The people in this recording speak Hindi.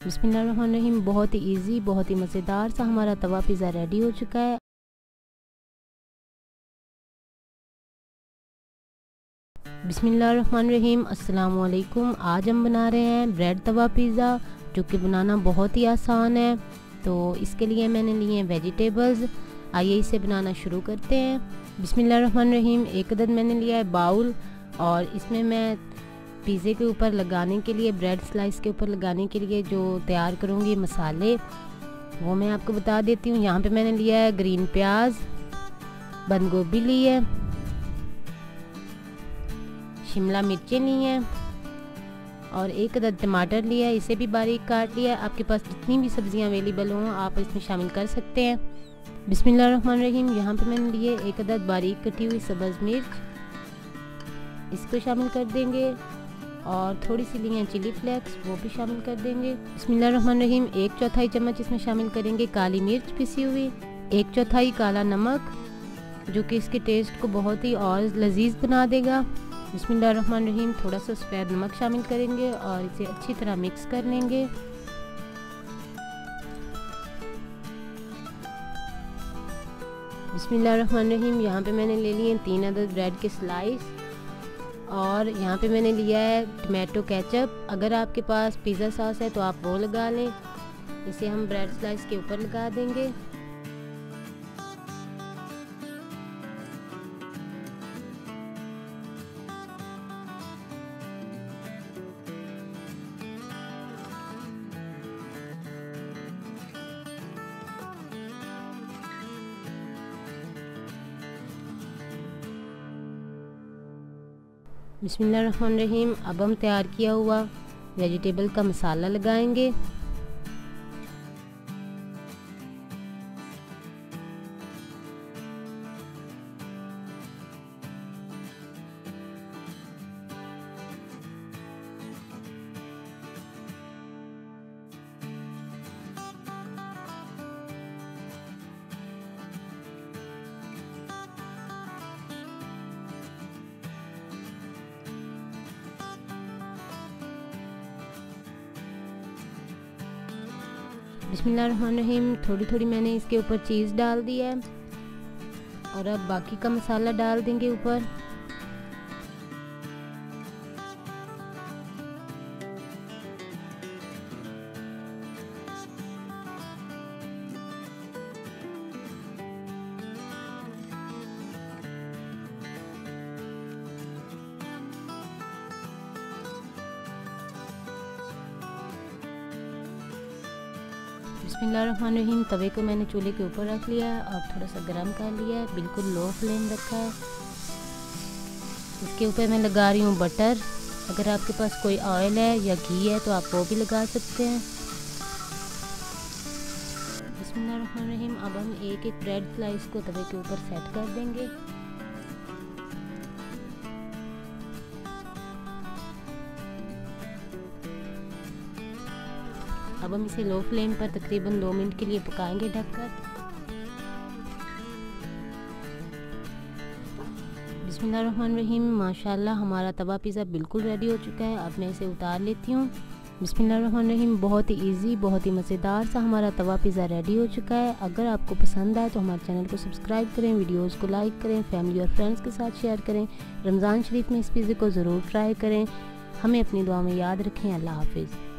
बिस्मिल्लाहिर्रहमानिर्रहीम। बहुत ही इजी, बहुत ही मज़ेदार सा हमारा तवा पिज़्ज़ा रेडी हो चुका है। बिस्मिल्लाहिर्रहमानिर्रहीम। अस्सलाम वालेकुम। आज हम बना रहे हैं ब्रेड तवा पिज़्ज़ा, जो कि बनाना बहुत ही आसान है। तो इसके लिए मैंने लिए हैं वेजिटेबल्स। आइए इसे बनाना शुरू करते हैं। बिस्मिल्लाहिर्रहमानिर्रहीम। एक अदद मैंने लिया है बाउल, और इसमें मैं पिज़्ज़े के ऊपर लगाने के लिए, ब्रेड स्लाइस के ऊपर लगाने के लिए जो तैयार करूँगी मसाले, वो मैं आपको बता देती हूँ। यहाँ पे मैंने लिया है ग्रीन प्याज, बंद गोभी ली है, शिमला मिर्चें ली हैं, और एक अदद टमाटर लिया है, इसे भी बारीक काट लिया है। आपके पास जितनी भी सब्जियां अवेलेबल हों आप इसमें शामिल कर सकते हैं। बिस्मिल्लाहिर्रहमानिर्रहीम। यहाँ पे मैंने लिए एक अदद बारीक कटी हुई सब्ज़ मिर्च, इसको शामिल कर देंगे, और थोड़ी सी ली हैं चिली फ्लेक्स, वो भी शामिल कर देंगे। बिस्मिल्लाहिर्रहमानिर्रहीम। 1/4 चम्मच इसमें शामिल करेंगे काली मिर्च पिसी हुई, 1/4 काला नमक, जो कि इसके टेस्ट को बहुत ही और लजीज बना देगा। बिस्मिल्लाहिर्रहमानिर्रहीम। थोड़ा सा सफ़ेद नमक शामिल करेंगे और इसे अच्छी तरह मिक्स कर लेंगे। बिस्मिल्लाहिर्रहमानिर्रहीम। यहाँ पे मैंने ले लिए 3 अदद ब्रेड के स्लाइस, और यहाँ पे मैंने लिया है टमाटो केचप। अगर आपके पास पिज़्ज़ा सॉस है तो आप वो लगा लें। इसे हम ब्रेड स्लाइस के ऊपर लगा देंगे। बिस्मिल्लाहिर्रहमानिर्रहीम। अब हम तैयार किया हुआ वेजिटेबल का मसाला लगाएंगे। बिस्मिल्लाहिर्रहमानिर्रहीम। थोड़ी थोड़ी मैंने इसके ऊपर चीज़ डाल दी है, और अब बाकी का मसाला डाल देंगे ऊपर। बिस्मिल्लाहिर्रहमानिर्रहीम। तवे को मैंने चूल्हे के ऊपर रख लिया है और थोड़ा सा गर्म कर लिया है, बिल्कुल लो फ्लेम रखा है। इसके ऊपर मैं लगा रही हूँ बटर। अगर आपके पास कोई ऑयल है या घी है तो आप वो भी लगा सकते हैं। बिस्मिल्लाहिर्रहमानिर्रहीम। अब हम एक एक ब्रेड स्लाइस को तवे के ऊपर सेट कर देंगे। अब हम इसे लो फ्लेम पर तकरीबन 2 मिनट के लिए पकाएंगे ढककर। बिस्मिल्लाहिर्रहमानिर्रहीम। माशाल्लाह हमारा तवा पिज़्ज़ा बिल्कुल रेडी हो चुका है। अब मैं इसे उतार लेती हूँ। बिस्मिल्लाहिर्रहमानिर्रहीम। बहुत ही इजी, बहुत ही मज़ेदार सा हमारा तवा पिज़्ज़ा रेडी हो चुका है। अगर आपको पसंद आए तो हमारे चैनल को सब्सक्राइब करें, वीडियोज़ को लाइक करें, फैमिली और फ्रेंड्स के साथ शेयर करें। रमज़ान शरीफ में इस पिज़्ज़े को ज़रूर ट्राई करें। हमें अपनी दुआ में याद रखें। अल्लाह हाफिज़।